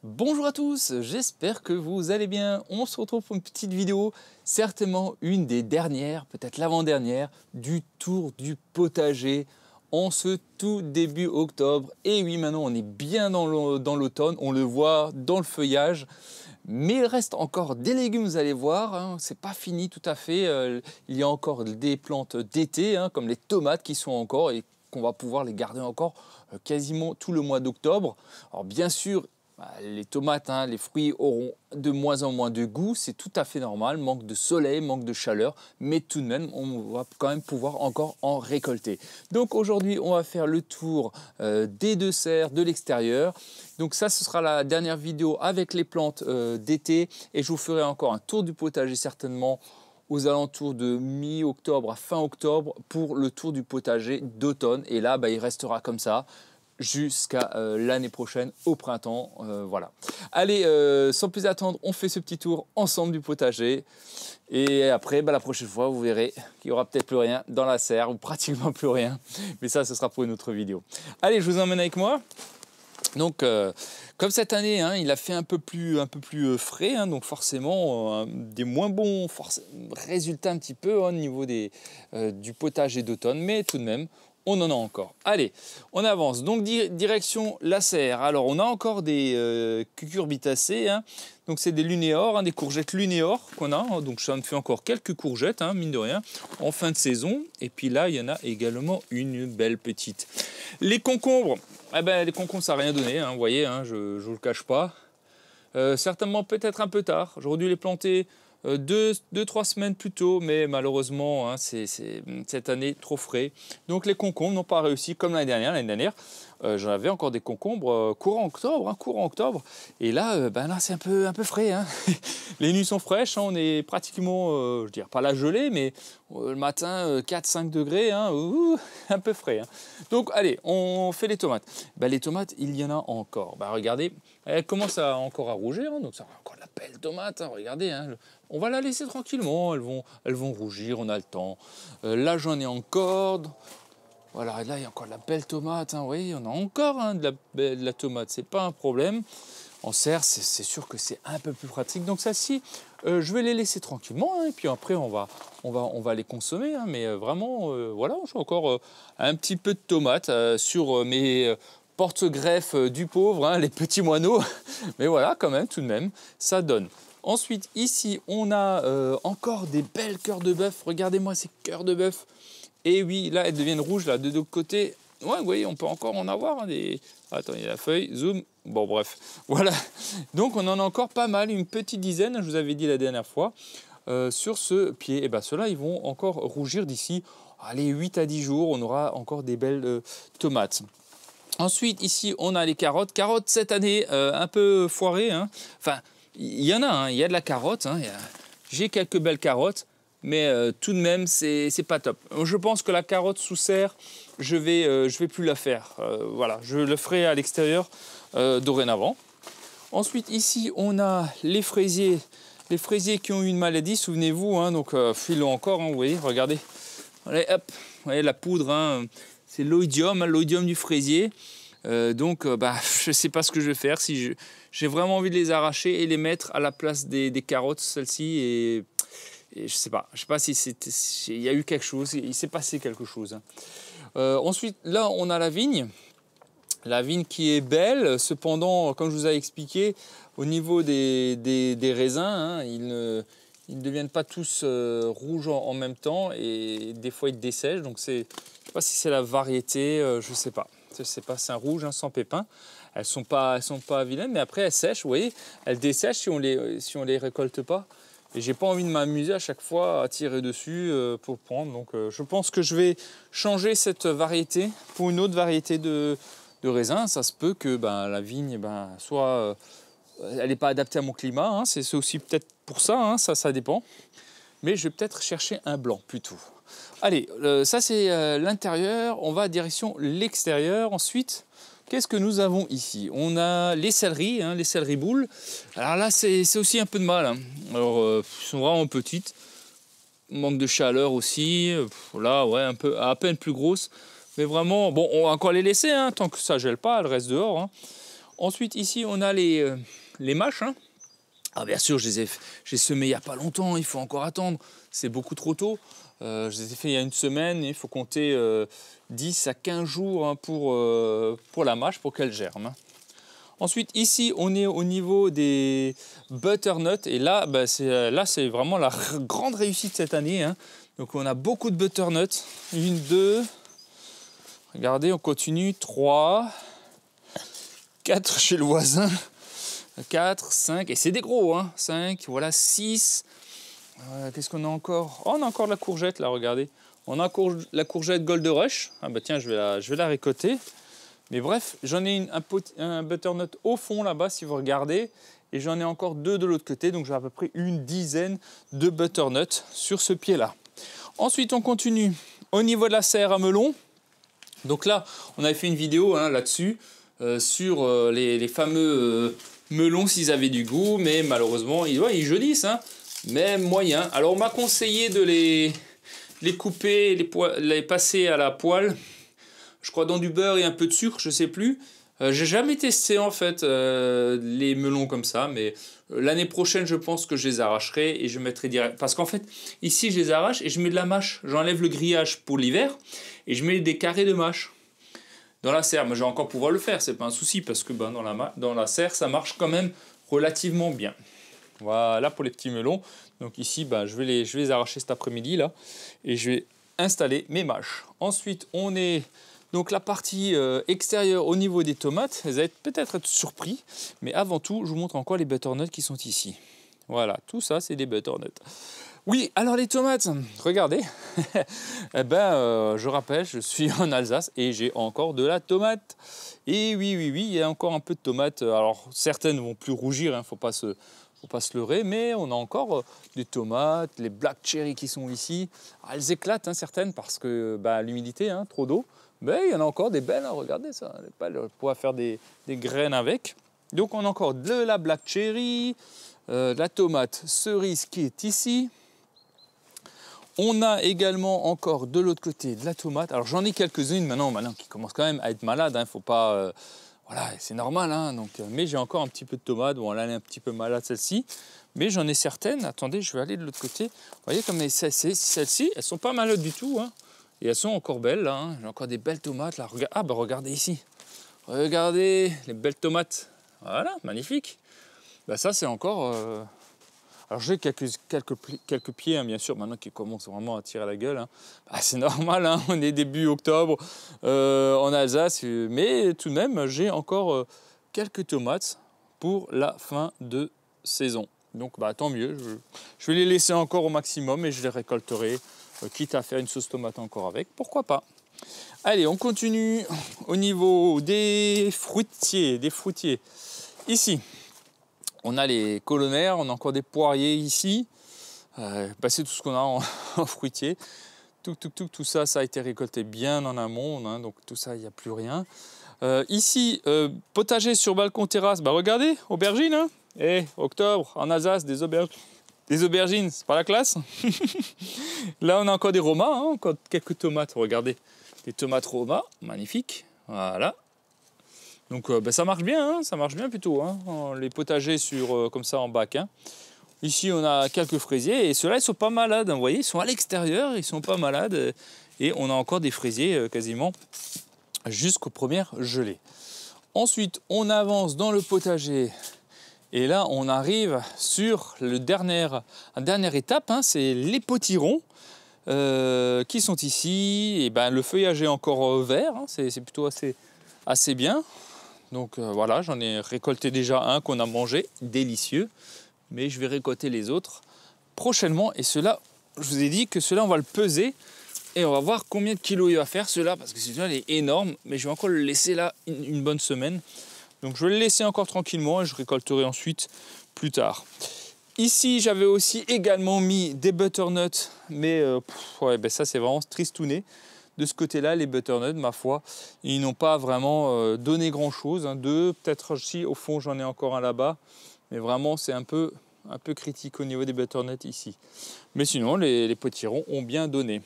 Bonjour à tous, j'espère que vous allez bien. On se retrouve pour une petite vidéo, certainement une des dernières, peut-être l'avant-dernière, du tour du potager en ce tout début octobre. Et oui, maintenant on est bien dans l'automne, on le voit dans le feuillage. Mais il reste encore des légumes, vous allez voir, hein, c'est pas fini tout à fait. Il y a encore des plantes d'été, hein, comme les tomates qui sont encore et qu'on va pouvoir les garder encore quasiment tout le mois d'octobre. Alors bien sûr, les tomates, hein, les fruits auront de moins en moins de goût, c'est tout à fait normal, manque de soleil, manque de chaleur, mais tout de même, on va quand même pouvoir encore en récolter. Donc aujourd'hui, on va faire le tour des deux serres de l'extérieur. Donc ça, ce sera la dernière vidéo avec les plantes d'été et je vous ferai encore un tour du potager certainement aux alentours de mi-octobre à fin octobre pour le tour du potager d'automne. Et là, il restera comme ça jusqu'à l'année prochaine au printemps. Voilà. Allez, sans plus attendre, on fait ce petit tour ensemble du potager. Et après, la prochaine fois, vous verrez qu'il n'y aura peut-être plus rien dans la serre, ou pratiquement plus rien. Mais ça, ce sera pour une autre vidéo. Allez, je vous emmène avec moi. Donc, comme cette année, hein, il a fait un peu plus frais, hein, donc forcément des moins bons résultats un petit peu au niveau du potager d'automne, mais tout de même, on en a encore. Allez, on avance. Donc, direction la serre. Alors, on a encore des cucurbitacées, hein. Donc, c'est des lunéors, hein, des courgettes lunéors qu'on a. Hein. Donc, ça me fait encore quelques courgettes, hein, mine de rien, en fin de saison. Et puis là, il y en a également une belle petite. Les concombres, les concombres, ça n'a rien donné, hein, vous voyez, hein, je ne vous le cache pas. Certainement peut-être un peu tard. J'aurais dû les planter 2-3 semaines plus tôt, mais malheureusement, hein, c'est cette année trop frais. Donc les concombres n'ont pas réussi comme l'année dernière. L'année dernière, j'en avais encore des concombres courant octobre. Et là, là c'est un peu frais. Hein. Les nuits sont fraîches, hein, on est pratiquement, je dirais pas la gelée, mais le matin, 4-5 degrés, hein, un peu frais. Hein. Donc allez, on fait les tomates. Les tomates, il y en a encore. Regardez, elles commencent encore à rougir, hein, donc ça va encore de la belle tomate. Hein, regardez, hein, on va la laisser tranquillement, elles vont rougir, on a le temps. Là, j'en ai encore. Voilà, là, il y a encore de la belle tomate. Hein, oui, on a encore hein, de la tomate, c'est pas un problème. En serre, c'est sûr que c'est un peu plus pratique. Donc ça-ci, je vais les laisser tranquillement. Hein, et puis après, on va les consommer. Hein, mais vraiment, voilà, j'ai encore un petit peu de tomates sur mes porte-greffes du pauvre, hein, les petits moineaux. Mais voilà, quand même, tout de même, ça donne. Ensuite, ici, on a encore des belles cœurs de bœuf. Regardez-moi ces cœurs de bœuf. Et oui, là, elles deviennent rouges là, de deux côtés. Ouais, vous voyez, on peut encore en avoir. Hein, Attends, il y a la feuille, zoom. Bon, bref, voilà. Donc, on en a encore pas mal, une petite dizaine, je vous avais dit la dernière fois, sur ce pied. Et ceux-là, ils vont encore rougir d'ici, allez, 8 à 10 jours. On aura encore des belles tomates. Ensuite, ici, on a les carottes. Carottes, cette année, un peu foirées. Hein. Enfin, il y en a, hein, il y a de la carotte. Hein, j'ai quelques belles carottes, mais tout de même, c'est pas top. Je pense que la carotte sous serre, je vais plus la faire. Voilà, je le ferai à l'extérieur dorénavant. Ensuite, ici, on a les fraisiers. Les fraisiers qui ont eu une maladie, souvenez-vous. Hein, donc, filons encore, hein, vous voyez, regardez. Allez, hop, vous voyez la poudre, hein, c'est l'oïdium, hein, l'oïdium du fraisier. Donc, je ne sais pas ce que je vais faire. Si j'ai vraiment envie de les arracher et les mettre à la place des carottes, celles-ci. Et je ne sais pas si il y a eu quelque chose, il s'est passé quelque chose. Hein. Ensuite, là, on a la vigne. La vigne qui est belle, cependant, comme je vous ai expliqué, au niveau des raisins, hein, ils ne deviennent pas tous rouges en même temps et des fois ils dessèchent. Donc, je ne sais pas si c'est la variété, je ne sais pas. C'est un rouge hein, sans pépins. Elles sont pas vilaines, mais après elles sèchent, vous voyez, elles dessèchent si on les récolte pas. Et j'ai pas envie de m'amuser à chaque fois à tirer dessus pour prendre. Donc je pense que je vais changer cette variété pour une autre variété de raisin. Ça se peut que la vigne soit elle n'est pas adaptée à mon climat. Hein. C'est aussi peut-être pour ça, hein, ça dépend. Mais je vais peut-être chercher un blanc plutôt. Allez, ça c'est l'intérieur. On va direction l'extérieur. Ensuite, qu'est-ce que nous avons ici? On a les céleris, hein, les céleris boules. Alors là, c'est aussi un peu de mal. Hein. Alors, ils sont vraiment petites. Manque de chaleur aussi. Là, ouais, à peine plus grosses. Mais vraiment, bon, on va encore les laisser, hein, tant que ça gèle pas, elles restent dehors. Hein. Ensuite, ici, on a les mâches. Hein. Ah, bien sûr, j'ai semé il n'y a pas longtemps, il faut encore attendre. C'est beaucoup trop tôt. Je les ai fait il y a une semaine, il faut compter 10 à 15 jours hein, pour la mâche, pour qu'elle germe. Hein. Ensuite, ici, on est au niveau des butternuts. Et là, bah, c'est vraiment la grande réussite cette année. Hein. Donc, on a beaucoup de butternuts. 1, 2, regardez, on continue. 3, 4 chez le voisin. 4, 5, et c'est des gros, hein. 5, voilà, 6. Qu'est-ce qu'on a encore? Oh, on a encore de la courgette, là, regardez. On a encore la courgette Gold Rush. Ah bah tiens, je vais la récolter. Mais bref, j'en ai un butternut au fond, là-bas, si vous regardez. Et j'en ai encore 2 de l'autre côté. Donc j'ai à peu près une dizaine de butternuts sur ce pied-là. Ensuite, on continue au niveau de la serre à melon. Donc là, on avait fait une vidéo hein, là-dessus, sur les fameux... melons s'ils avaient du goût, mais malheureusement, ils jaunissent, hein, mais moyen. Alors, on m'a conseillé de les couper, les passer à la poêle, je crois dans du beurre et un peu de sucre, je sais plus. J'ai jamais testé, en fait, les melons comme ça, mais l'année prochaine, je pense que je les arracherai et je mettrai direct. Parce qu'en fait, ici, je les arrache et je mets de la mâche. J'enlève le grillage pour l'hiver et je mets des carrés de mâche. Dans la serre, mais je vais encore pouvoir le faire, c'est pas un souci, parce que ben, dans la serre, ça marche quand même relativement bien. Voilà pour les petits melons. Donc ici, ben, je vais les arracher cet après-midi, là, et je vais installer mes mâches. Ensuite, on est donc la partie extérieure au niveau des tomates. Vous allez peut-être être surpris, mais avant tout, je vous montre encore les butternuts qui sont ici. Voilà, tout ça, c'est des butternuts. Oui, alors les tomates, regardez, eh ben, je rappelle, je suis en Alsace et j'ai encore de la tomate. Et oui, il y a encore un peu de tomates. Alors, certaines vont plus rougir, il ne faut pas se leurrer, mais on a encore des tomates, les black cherry qui sont ici. Alors, elles éclatent, hein, certaines, parce que bah, l'humidité, hein, trop d'eau. Mais il y en a encore des belles, hein, regardez ça, on pourra faire des graines avec. Donc, on a encore de la black cherry, la tomate cerise qui est ici. On a également encore de l'autre côté de la tomate. Alors j'en ai quelques-unes maintenant qui commencent quand même à être malades. Hein. Faut pas, voilà, c'est normal. Hein, donc, mais j'ai encore un petit peu de tomate. Bon, elle est un petit peu malade celle-ci. Mais j'en ai certaines. Attendez, je vais aller de l'autre côté. Vous voyez comme celles-ci, elles sont pas malades du tout. Hein. Et elles sont encore belles. Là, hein. J'ai encore des belles tomates. Là. Ah ben regardez ici. Regardez les belles tomates. Voilà, magnifique. Ben, ça c'est encore... Alors j'ai quelques pieds, hein, bien sûr, maintenant qui commencent vraiment à tirer la gueule. Hein. Bah, c'est normal, hein, on est début octobre en Alsace, mais tout de même, j'ai encore quelques tomates pour la fin de saison. Donc bah, tant mieux, je vais les laisser encore au maximum et je les récolterai, quitte à faire une sauce tomate encore avec, pourquoi pas. Allez, on continue au niveau des fruitiers. Ici. On a les colonnaires, on a encore des poiriers ici. C'est tout ce qu'on a en fruitier. Tout ça, ça a été récolté bien en amont. Hein, donc tout ça, il n'y a plus rien. Ici, potager sur balcon terrasse. Bah regardez, aubergines. Hein, octobre, en Alsace, des aubergines, c'est pas la classe. Là, on a encore des romas, hein, encore quelques tomates. Regardez, des tomates romas, magnifiques. Voilà. Donc ça marche bien, hein, ça marche bien plutôt, hein, les potagers comme ça en bac. Hein. Ici on a quelques fraisiers et ceux-là ils sont pas malades, hein, vous voyez, ils sont à l'extérieur, ils sont pas malades et on a encore des fraisiers quasiment jusqu'aux premières gelées. Ensuite on avance dans le potager et là on arrive sur la dernière étape, hein, c'est les potirons qui sont ici. Et ben, le feuillage est encore vert, hein, c'est plutôt assez bien. Donc voilà, j'en ai récolté déjà un qu'on a mangé, délicieux. Mais je vais récolter les autres prochainement. Et ceux-là, je vous ai dit que ceux-là, on va le peser. Et on va voir combien de kilos il va faire, ceux-là. Parce que celui-là, il est énorme. Mais je vais encore le laisser là une bonne semaine. Donc je vais le laisser encore tranquillement et je récolterai ensuite plus tard. Ici, j'avais aussi également mis des butternuts. Mais ça, c'est vraiment tristouné. De ce côté-là, les butternuts, ma foi, ils n'ont pas vraiment donné grand-chose. Hein. Deux, peut-être aussi, au fond, j'en ai encore un là-bas. Mais vraiment, c'est un peu critique au niveau des butternuts ici. Mais sinon, les potirons ont bien donné.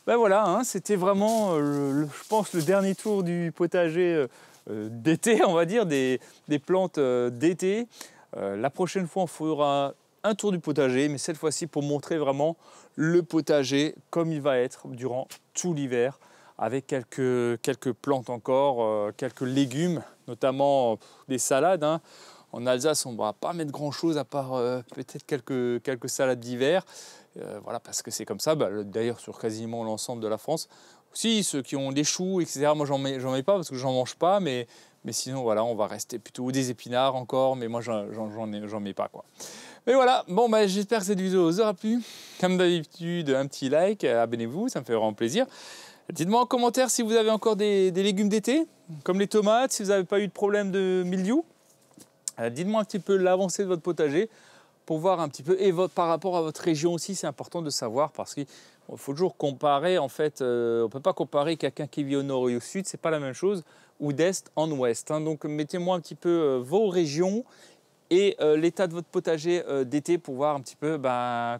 Ben voilà, hein, c'était vraiment, je pense, le dernier tour du potager d'été, on va dire, des plantes d'été. La prochaine fois, on fera un tour du potager, mais cette fois-ci pour montrer vraiment le potager comme il va être durant tout l'hiver, avec quelques plantes encore, quelques légumes, notamment des salades. Hein. En Alsace, on ne va pas mettre grand-chose à part peut-être quelques salades d'hiver. Voilà, parce que c'est comme ça, d'ailleurs sur quasiment l'ensemble de la France. Aussi, ceux qui ont des choux, etc., moi j'en mets pas parce que j'en mange pas, mais sinon voilà, on va rester plutôt des épinards encore, mais moi j'en mets pas quoi. Mais voilà, bon j'espère que cette vidéo vous aura plu. Comme d'habitude, un petit like, abonnez-vous, ça me fait vraiment plaisir. Dites-moi en commentaire si vous avez encore des légumes d'été, comme les tomates, si vous n'avez pas eu de problème de mildiou. Dites-moi un petit peu l'avancée de votre potager pour voir un petit peu, et par rapport à votre région aussi, c'est important de savoir parce qu'il faut toujours comparer, en fait, on ne peut pas comparer quelqu'un qui vit au nord et au sud, c'est pas la même chose, ou d'est en ouest. Hein. Donc mettez-moi un petit peu vos régions et l'état de votre potager d'été pour voir un petit peu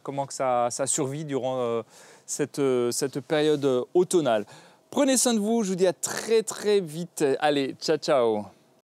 comment que ça survit durant cette période automnale. Prenez soin de vous, je vous dis à très très vite. Allez, ciao ciao.